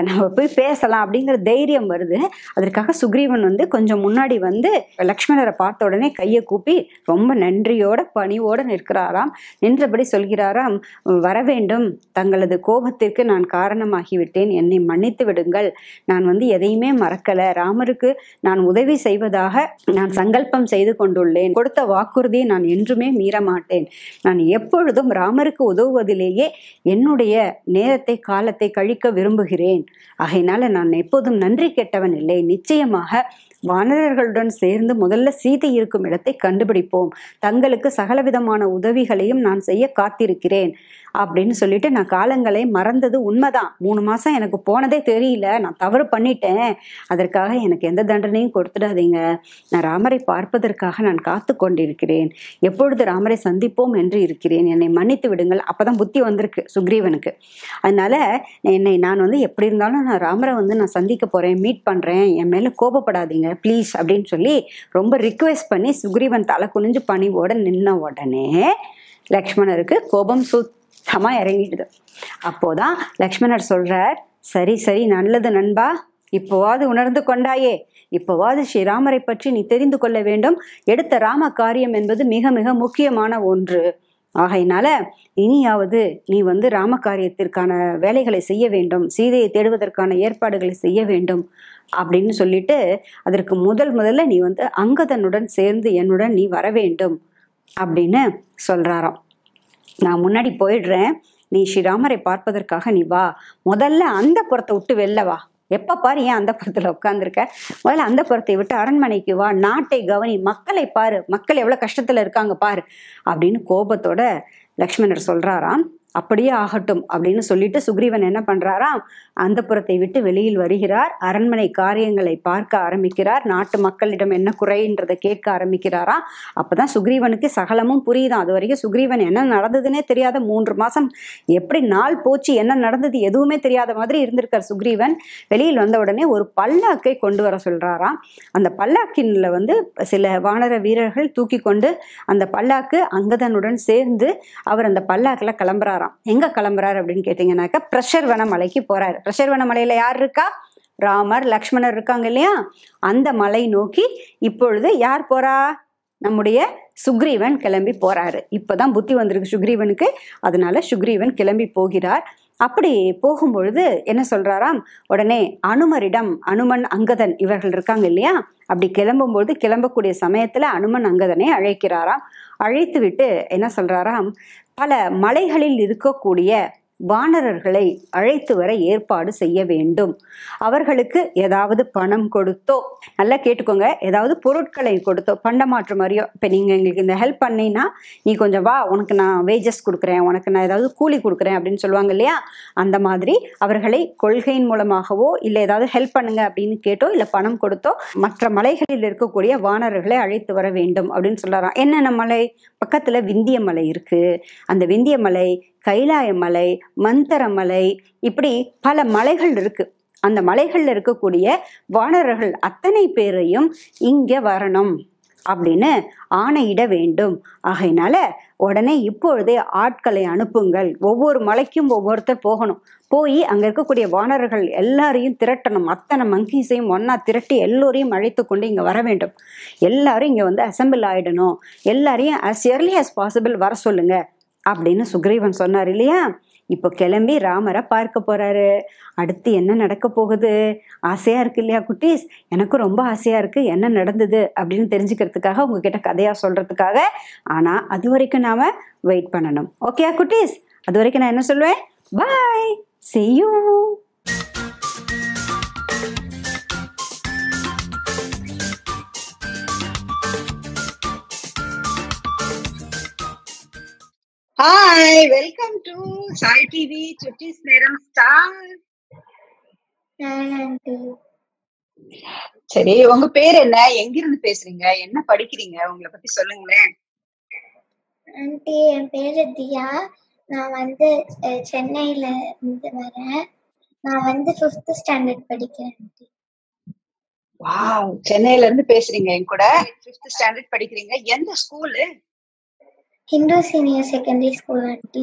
நம்ம போய் பேசலாம் அப்படிங்கிற தைரியம் வருது. அதற்காக சுக்ரீவன் வந்து கொஞ்சம் முன்னாடி வந்து லக்ஷ்மணரை பார்த்த உடனே கையை கூப்பி ரொம்ப நன்றியோட பணிவோட நிற்கிறாராம். நின்றபடி சொல்கிறாராம், வர வேண்டும், தங்களது கோபத்திற்கு நான் காரணமாகிவிட்டேன், என்னை மன்னித்து விடுங்கள், நான் வந்து எதையுமே மறக்கல, ராமருக்கு நான் உதவி செய்வதாக நான் சங்கல்பம் செய்து கொண்டுள்ளேன், கொடுத்த வாக்குறுதியை நான் என்றுமே மீற மாட்டேன், நான் எப்பொழுதும் ராமருக்கு உதவுவதிலேயே என்னுடைய நேரத்தை காலத்தை கழிக்க விரும்புகிறேன், ஆகையினால நான் எப்போதும் நன்றி கெட்டவன் இல்லை, நிச்சயமாக வானரர்களுடன் சேர்ந்து முதல்ல சீதை இருக்கும் இடத்தை கண்டுபிடிப்போம். தங்களுக்கு சகலவிதமான உதவிகளையும் நான் செய்ய காத்திருக்கிறேன் அப்படின்னு சொல்லிட்டு, நான் காலங்களை மறந்தது உண்மைதான். 3 மாசம் எனக்கு போனதே தெரியல. நான் தவறு பண்ணிட்டேன். அதற்காக எனக்கு எந்த தண்டனையும் கொடுத்துடாதீங்க. நான் ராமரை பார்ப்பதற்காக நான் காத்து கொண்டிருக்கிறேன். எப்பொழுது ராமரை சந்திப்போம் என்று இருக்கிறேன். என்னை மன்னித்து விடுங்கள். அப்பதான் புத்தி வந்திருக்கு சுக்ரீவனுக்கு. அதனால நான் எப்படி இருந்தாலும் நான் ராமரை நான் சந்திக்க போறேன், மீட் பண்றேன், என் மேல கோபப்படாதீங்க ப்ளீஸ் அப்படின்னு சொல்லி ரொம்ப ரிக்வெஸ்ட் பண்ணி சுக்ரீவன் தலை குனிஞ்சு பணிவோட நின்ன உடனே லக்ஷ்மணருக்கு கோபம் சுத்தமா இறங்கிடுது. அப்போதான் லக்ஷ்மணர் சொல்றார், சரி சரி நல்லது நண்பா, இப்போவாது உணர்ந்து கொண்டாயே, இப்போவாது ஸ்ரீராமரை பற்றி நீ தெரிந்து கொள்ள வேண்டும். எடுத்த ராம காரியம் என்பது மிக மிக முக்கியமான ஒன்று. ஆகையினால இனியாவது நீ ராம காரியத்திற்கான வேலைகளை செய்ய வேண்டும், சீதையை தேடுவதற்கான ஏற்பாடுகளை செய்ய வேண்டும் அப்படின்னு சொல்லிட்டு, அதற்கு முதல்ல நீ அங்கதனுடன் சேர்ந்து என்னுடன் நீ வர வேண்டும் அப்படின்னு சொல்றாராம். நான் முன்னாடி போயிடுறேன், நீ ஸ்ரீராமரை பார்ப்பதற்காக நீ வா. முதல்ல அந்த புறத்தை விட்டு வெளில வா. எப்ப பாரு ஏன் அந்த புறத்துல உட்காந்துருக்க? முதல்ல அந்த புறத்தை விட்டு அரண்மனைக்கு வா, நாட்டை கவனி, மக்களை பாரு, மக்கள் எவ்வளவு கஷ்டத்துல இருக்காங்க பாரு அப்படின்னு கோபத்தோட லக்ஷ்மணர் சொல்றாராம். அப்படியே ஆகட்டும் அப்படின்னு சொல்லிட்டு சுக்ரீவன் என்ன பண்றாராம், அந்த புறத்தை விட்டு வெளியில் வருகிறார். அரண்மனை காரியங்களை பார்க்க ஆரம்பிக்கிறார். நாட்டு மக்களிடம் என்ன குறைன்றதை கேட்க ஆரம்பிக்கிறாராம். அப்பதான் சுக்ரீவனுக்கு சகலமும் புரியுதான். அது வரைக்கும் சுக்ரீவன் என்ன நடந்ததுன்னே தெரியாத 3 மாசம் எப்படி நாள் போச்சு, என்ன நடந்தது எதுவுமே தெரியாத மாதிரி இருந்திருக்கார் சுக்ரீவன். வெளியில் வந்த உடனே ஒரு பல்லாக்கை கொண்டு வர சொல்றாராம். அந்த பல்லாக்கின்ல சில வானர வீரர்கள் தூக்கி கொண்டு அந்த பல்லாக்கு அங்கதனுடன் சேர்ந்து அவர் அந்த பல்லாக்குல கிளம்புறாராம். எங்க கிளம்புறாரு அப்படின்னு கேட்டீங்கன்னாக்கா, பிரஷர்வன மலைக்கு போறாரு. பிரஷர்வன மலையில யார் இருக்கா? ராமர் லக்ஷ்மணர் இருக்காங்க இல்லையா? அந்த மலை நோக்கி இப்பொழுது யார் போறா? நம்முடைய சுக்ரீவன் கிளம்பி போறாரு. இப்பதான் புத்தி வந்திருக்கு சுக்ரீவனுக்கு. அதனால சுக்ரீவன் கிளம்பி போகிறார். அப்படி போகும்பொழுது என்ன சொல்றாராம், உடனே அனுமரிடம், அனுமன் அங்கதன் இவர்கள் இருக்காங்க இல்லையா, அப்படி கிளம்பும்போது கிளம்பக்கூடிய சமயத்துல அனுமன் அங்கதனை அழைக்கிறாராம். அழைத்து விட்டு என்ன சொல்றாராம், பல மலைகளில் இருக்கக்கூடிய வானரர்களை அழைத்து வர ஏற்பாடு செய்ய வேண்டும். அவர்களுக்கு ஏதாவது பணம் கொடுத்தோ, நல்லா கேட்டுக்கோங்க, ஏதாவது பொருட்களை கொடுத்தோ, பண்டமாற்று மாதிரியோ, இப்போ நீங்கள் எங்களுக்கு இந்த ஹெல்ப் பண்ணினா நீ கொஞ்சம் வா, உனக்கு நான் வேஜஸ் கொடுக்குறேன், உனக்கு நான் ஏதாவது கூலி கொடுக்குறேன் அப்படின்னு சொல்லுவாங்க இல்லையா, அந்த மாதிரி அவர்களை கொள்கையின் மூலமாகவோ இல்லை ஏதாவது ஹெல்ப் பண்ணுங்க அப்படின்னு கேட்டோ இல்லை பணம் கொடுத்தோ மற்ற மலைகளில் இருக்கக்கூடிய வானரர்களை அழைத்து வர வேண்டும் அப்படின்னு சொல்றாராம். என்னென்ன மலை? பக்கத்துல விந்திய மலை இருக்கு. அந்த விந்திய மலை, கைலாய மலை, மந்தர மலை, இப்படி பல மலைகள் இருக்கு. அந்த மலைகள்ல இருக்கக்கூடிய வானரர்கள் அத்தனை பேரையும் இங்க வரணும் அப்படின்னு ஆணையிட வேண்டும். ஆகையினால உடனே இப்பொழுதே ஆட்களை அனுப்புங்கள். ஒவ்வொரு மலைக்கும் ஒவ்வொருத்தர் போகணும். போய் அங்க இருக்கக்கூடிய வானரர்கள் எல்லாரையும் திரட்டணும். அத்தனை மங்கீஸையும் ஒன்னா திரட்டி எல்லோரையும் அழைத்து கொண்டு இங்க வர வேண்டும். எல்லாரும் இங்க அசெம்பிள் ஆயிடணும். எல்லாரையும் as early as possible வர சொல்லுங்க அப்படின்னு சுக்ரீவன் சொன்னார் இல்லையா. இப்போ கிளம்பி ராமரை பார்க்க போறாரு. அடுத்து என்ன நடக்க போகுது? ஆசையா இருக்கு இல்லையா குட்டீஸ்? எனக்கும் ரொம்ப ஆசையா இருக்கு என்ன நடந்தது அப்படின்னு தெரிஞ்சுக்கிறதுக்காக, உங்ககிட்ட கதையா சொல்றதுக்காக. ஆனா அது வரைக்கும் நாம வெயிட் பண்ணணும். ஓகே குட்டீஸ்? அது வரைக்கும் நான் என்ன சொல்லுவேன், பாய், see you. Hi, welcome to Sai TV Chuttis Neram Star. சரி, உங்க பேர் என்ன? எங்கிருந்து பேசுறீங்க? என்ன படிக்கிறீங்க? உங்களை பத்தி சொல்லுங்களேன். ஆண்டி, என் பேரு தியா. நான் சென்னையில இருந்து வரேன். நான் 5th ஸ்டாண்டர்ட் படிக்கிறேன். வாவ், சென்னையில இருந்து பேசுறீங்க என் கூட. 5th ஸ்டாண்டர்ட் படிக்கிறீங்க. எந்த school? Hindu senior secondary school aunty.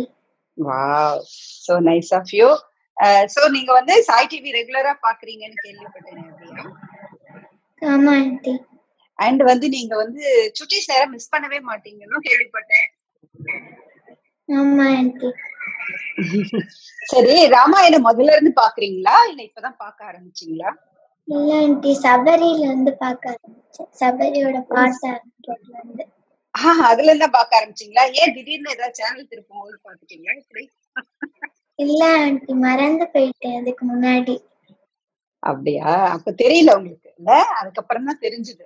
Wow, so nice of you. So நீங்க சாய் டிவி ரெகுலரா பாக்குறீங்கன்னு கேள்விப்பட்டேன். ஆமா ஆண்டி. அண்ட் நீங்க சுட்டீஸ் நேரம் மிஸ் பண்ணவே மாட்டீங்கன்னு கேள்விப்பட்டேன். ஆமா ஆண்டி. சரி, ராமாயணம் முதல்ல இருந்து பாக்குறீங்களா இல்ல இப்பதான் பார்க்க ஆரம்பிச்சீங்களா? இல்ல ஆண்டி, சபரியில பார்க்க ஆரம்பிச்சேன். சபரியோட பாட்டு அதுல இருந்தா பாக்க ஆரம்பிச்சீங்களா? ஏன் திடீர்னு ஏதாவது சேனல் திருப்பும் போது பாத்துட்டீங்களா? இப்படி இல்ல ஆண்டி, மறந்து போயிட்டேன் அதுக்கு முன்னாடி. அப்படியா? அப்ப தெரியல உங்களுக்கு. இல்ல, அதுக்கப்புறம் தான் தெரிஞ்சது.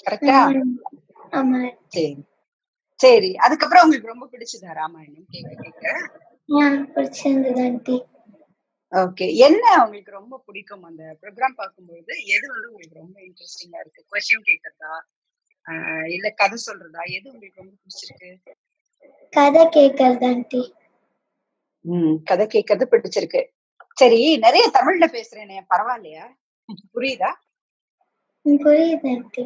கரெக்டா? ஆமா. சரி சரி. அதுக்கப்புறம் உங்களுக்கு ரொம்ப பிடிச்சதா ராமாயணம் கேட்க கேட்க? பிடிச்சிருந்தது ஆண்டி. ஓகே. என்ன உங்களுக்கு ரொம்ப பிடிக்கும் அந்த ப்ரோக்ராம் பார்க்கும்போது? எது வந்து உங்களுக்கு ரொம்ப இன்ட்ரெஸ்டிங்கா இருக்கு? கொஸ்டின் கேட்கறதா, இல்ல கதை சொல்றதா? எது உங்களுக்கு ரொம்ப பிடிச்சிருக்கு? கதை கேட்கறது ஆண்டி. கதை கேட்கறது பிடிச்சிருக்கு. சரி, நிறைய தமிழ்ல பேசுறேனே, பரவாயில்லையா? புரியுதா? புரியுது aunty.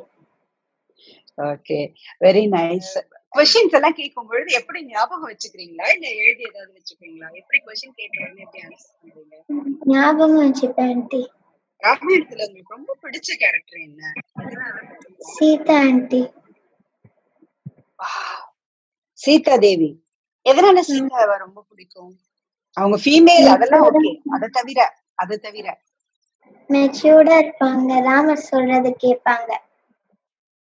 Okay, very nice. Questions எல்லாம் கேட்கும் பொழுது எப்படி ஞாபகம் வச்சுக்கிறீங்களா, இல்ல எழுதி ஏதாவது வச்சுப்பீங்களா? எப்படி கொஸ்டின் கேட்ட உடனே எப்படி ஆன்சர் பண்றீங்க? ஞாபகம் வச்சுப்பேன் ஆண்டி. ராமாயணத்துல உங்களுக்கு ரொம்ப பிடிச்ச கேரக்டர் என்ன? சீதா ஆண்டி. சீதா தேவி. எதனால சீதாவை ரொம்ப பிடிக்கும்? அவங்க ஃபீமேல், அதெல்லாம் ஓகே. அதை தவிர மெச்சூர்டா இருப்பாங்க, ராமர் சொல்றது கேட்பாங்க.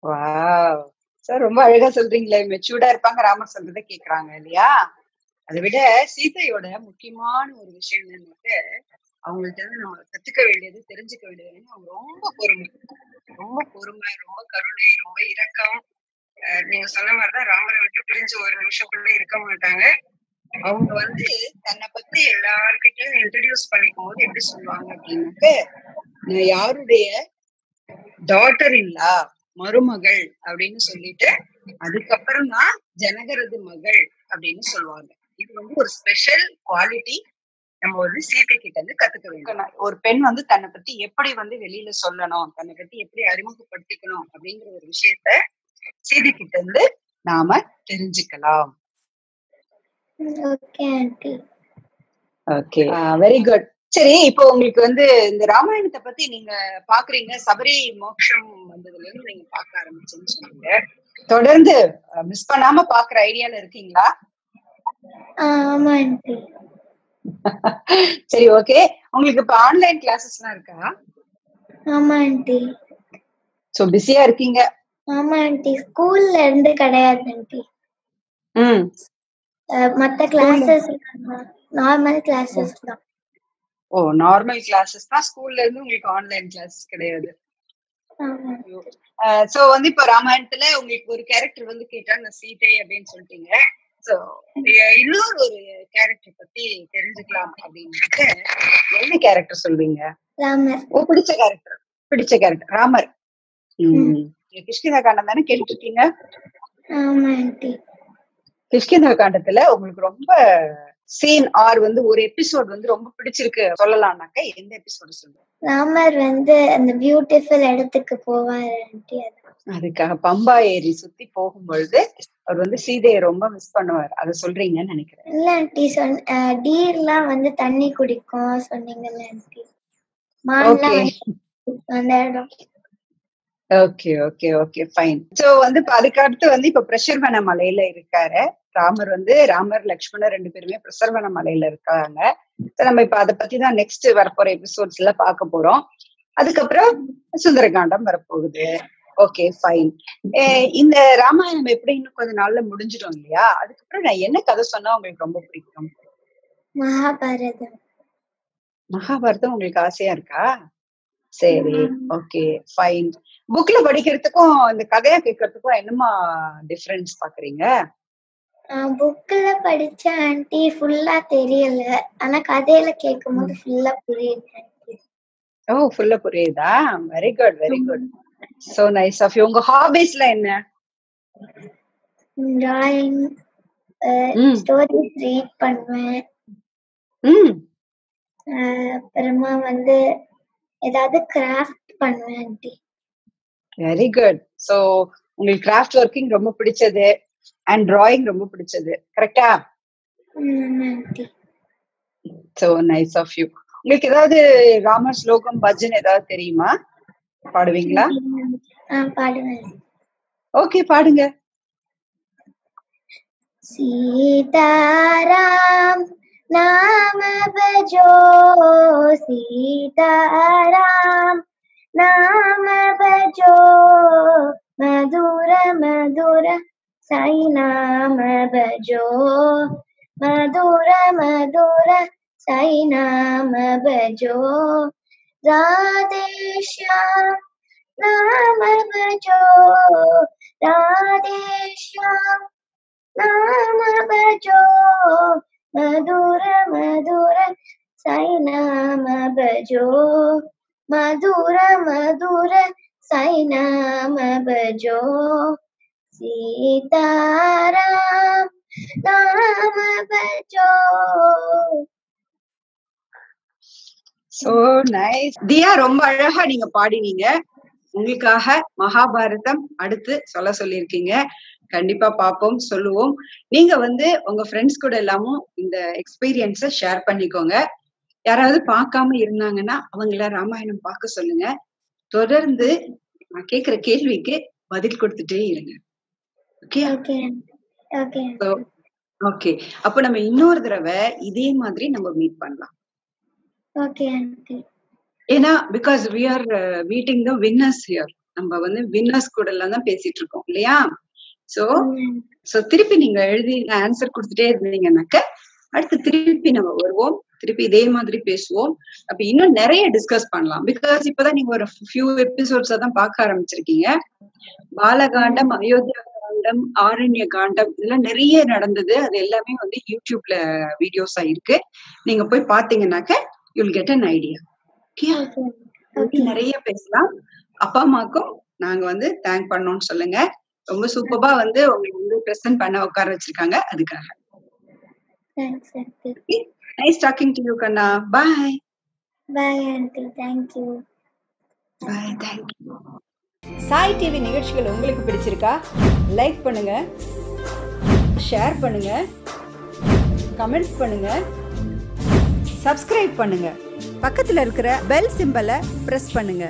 வாவ் சார், ரொம்ப அழகா சொல்றீங்களே. மெச்சூர்டா இருப்பாங்க, ராமர் சொல்றதை கேக்குறாங்க இல்லையா? அதை விட சீதையோட முக்கியமான ஒரு விஷயம் என்னன்னாக்க, அவங்கள்ட்ட இருந்து நம்ம கத்துக்க வேண்டியது, தெரிஞ்சுக்க வேண்டியது, அவங்க ரொம்ப பொறுமை, ரொம்ப கருணை, ரொம்ப இரக்கம். நீங்க சொன்ன மாதிரிதான், ராமரை விட்டு பிரிஞ்சு ஒரு நிமிஷம் கூட இருக்க மாட்டாங்க. அவங்க வந்து தன்னை பத்தி எல்லார்கிட்டையும் இன்ட்ரடியூஸ் பண்ணிக்கும் போது எப்படி சொல்லுவாங்க அப்படின்னாக்க, நான் யாருடைய டாட்டர் இல்லா, மருமகள் அப்படின்னு சொல்லிட்டு, அதுக்கப்புறம் தான் ஜனகரது மகள் அப்படின்னு சொல்லுவாங்க. இது வந்து ஒரு ஸ்பெஷல் குவாலிட்டி. நம்ம வந்து சீதை கிட்ட இருந்து கத்துக்க வேண்டும். ஒரு பெண் வந்து தன்னை பத்தி எப்படி வந்து வெளியில சொல்லணும், தன்னை பத்தி எப்படி அறிமுகப்படுத்திக்கணும் அப்படிங்கிற ஒரு விஷயத்த சீதை கிட்ட இருந்து நாம தெரிஞ்சுக்கலாம். Okay aunty. Okay, very good. சரி, இப்போ உங்களுக்கு வந்து இந்த ராமாயணத்தை பத்தி நீங்க பாக்குறீங்க, சபரி மோட்சம் வந்ததுல இருந்து நீங்க பாக்க ஆரம்பிச்சுன்னு சொன்னீங்க. தொடர்ந்து மிஸ் பண்ணாம பாக்குற ஐடியால இருக்கீங்களா? ஆமா ஆண்டி. சரி, ஓகே. உங்களுக்கு இப்ப ஆன்லைன் கிளாஸஸ் எல்லாம் இருக்கா? ஆமா ஆண்டி. சோ பிஸியா இருக்கீங்க. ஆமா ஆண்டி, ஸ்கூல்ல இருந்து கிடையாது ஆண்டி. மத்த கிளாஸஸ் நார்மல் கிளாஸஸ் தான். ஓ, நார்மல் கிளாஸஸ் தான், ஸ்கூல்ல இருந்து உங்களுக்கு ஆன்லைன் கிளாஸ் கிடையாது. சோ வந்து இப்ப ராமாயணத்துல உங்களுக்கு ஒரு கேரக்டர் வந்து கேட்டாங்க, சீதை அப்படின்னு சொல்லிட்டீங்க. சோ இன்னொரு ஒரு கேரக்டர் பத்தி தெரிஞ்சுக்கலாம் அப்படின்னு, என்ன கேரக்டர் சொல்வீங்க? ராமர். ஓ, பிடிச்ச கேரக்டர் ராமர். கிஷ்கிந்தா காண்டம் தானே கேட்டுட்டு இருக்கீங்க? ஆமா ஆண்டி. கிஷ்கிந்தா காண்டத்துல உங்களுக்கு ரொம்ப சீன் ஆர் வந்து ஒரு எபிசோட் வந்து ரொம்ப பிடிச்சிருக்கு சொல்லலாம்னாக்க எந்த எபிசோடு சொல்லுங்க? ராமர் வந்து அந்த பியூட்டிஃபுல் இடத்துக்கு போவாரு ஆண்டி. அதுக்காக பம்பா ஏரி சுத்தி போகும்பொழுது அவர் வந்து சீதையை ரொம்ப மிஸ் பண்ணுவார், அதை சொல்றீங்கன்னு நினைக்கிறேன். இல்ல ஆண்டி, டீர்லாம் வந்து தண்ணி குடிக்கும் சொன்னீங்கல்ல ஆண்டி. அந்த இடம். Okay okay okay, fine. So வந்து அதுக்கு அடுத்து வந்து இப்ப பிரசர்வன மலையில இருக்காரு ராமர். வந்து ராமர் லக்ஷ்மணர் 2 பேருமே பிரசர்வன மலையில இருக்காங்க. நம்ம இப்ப அதை பத்தி தான் நெக்ஸ்ட் வரப்போற எபிசோட்ஸ்ல பார்க்க போறோம். அதுக்கப்புறம் சுந்தரகாண்டம் வரப்போகுது. Okay, fine. இந்த ராமாயணம் எப்படி இன்னும் கொஞ்ச நாள்ல முடிஞ்சிடும் இல்லையா? அதுக்கப்புறம் நான் என்ன கதை சொன்னா உங்களுக்கு ரொம்ப பிடிக்கும்? மகாபாரதம் உங்களுக்கு ஆசையா இருக்கா? சரி, ஓகே, ஃபைன். புக்ல படிக்கிறதுக்கும் இந்த கதையா கேட்கறதுக்கும் என்னமா டிஃபரன்ஸ் பாக்குறீங்க? புக்ல படிச்ச ஆண்டி ஃபுல்லா தெரியல, ஆனா கதையில கேட்கும்போது ஃபுல்லா புரியுது. ஓ, ஃபுல்லா புரியுதா? Very good, very good. So nice of you. உங்க ஹாபிஸ்ல என்ன? டிராயிங், ஸ்டோரிஸ் ரீட் பண்ணுவேன். அப்புறமா வந்து ஏதாவது கிராஃப்ட் பண்ணுவேன் ஆண்டி. Very good. சோ உங்களுக்கு கிராஃப்ட் ஒர்க்கிங் ரொம்ப பிடிச்சது அண்ட் டிராயிங் ரொம்ப பிடிச்சது, கரெக்டா? Aunty. So nice of you. உங்களுக்கு ஏதாவது ராமர் ஸ்லோகம், பஜன் ஏதாவது தெரியுமா? பாடுவீங்களா? பாடுவேன். ஓகே, பாடுங்க. சீதாராம் नाम भजो, सीताराम नाम भजो, मधुर मधुर साई नाम भजो, मधुर मधुर साई नाम भजो, राधे श्याम नाम भजो राधे श्याम नाम भजो मधुर मधुर साई नाम भजो मधुर मधुर साई नाम भजो सीताराम नाम भजो. சோ நைஸ் தியா, ரொம்ப அழகா நீங்க பாடினீங்க. உங்களுக்காக மகாபாரதம் அடுத்து சொல்ல சொல்லியிருக்கீங்க. கண்டிப்பா பாப்போம், சொல்லுவோம். நீங்க உங்க ஃப்ரெண்ட்ஸ் கூட எல்லாமும் இந்த எக்ஸ்பீரியன்ஸ ஷேர் பண்ணிக்கோங்க. யாராவது பார்க்காம இருந்தாங்கன்னா அவங்கள ராமாயணம் பார்க்க சொல்லுங்க. தொடர்ந்து நான் கேக்குற கேள்விக்கு பதில் கொடுத்துட்டே இருங்க. Okay okay. அப்ப நம்ம இன்னொரு தடவை இதே மாதிரி நம்ம மீட் பண்ணலாம். Okay aunty. ஏன்னா because we are meeting the winners here. நம்ம வின்னர்ஸ் கூட எல்லாம் தான் பேசிட்டு இருக்கோம் இல்லையா? சோ திருப்பி நீங்க எழுதி ஆன்சர் கொடுத்துட்டே இருந்தீங்கன்னாக்க அடுத்து திருப்பி நம்ம வருவோம், திருப்பி இதே மாதிரி பேசுவோம். அப்ப இன்னும் நிறைய டிஸ்கஸ் பண்ணலாம். பிகாஸ் இப்பதான் நீங்க ஒரு ஃபியூ எபிசோட்ஸா தான் பார்க்க ஆரம்பிச்சிருக்கீங்க. பாலகாண்டம், அயோத்தியா காண்டம், ஆரண்ய காண்டம் இதெல்லாம் நிறைய நடந்தது. அது எல்லாமே யூடியூப்ல வீடியோஸா இருக்கு. நீங்க போய் பாத்தீங்கன்னாக்க you'll get an idea. நிறைய பேசலாம். அப்பா அம்மாக்கும் நாங்க தேங்க் பண்ணோம்னு சொல்லுங்க. ரொம்ப சூப்பரா உங்களுக்கு பிரசன்ட் பண்ண உட்கார வச்சிருக்காங்க. அதுக்காக நைஸ் டாக்கிங் டு யூ கண்ணா. Bye bye aunty. Thank you. Bye. Thank you. Sai TV நிகழ்ச்சிகள் உங்களுக்கு பிடிச்சிருக்கா? லைக் பண்ணுங்க, ஷேர் பண்ணுங்க, கமெண்ட் பண்ணுங்க, சப்ஸ்கிரைப் பண்ணுங்க. பக்கத்துல இருக்கிற பெல் சிம்பலை பிரஸ் பண்ணுங்க.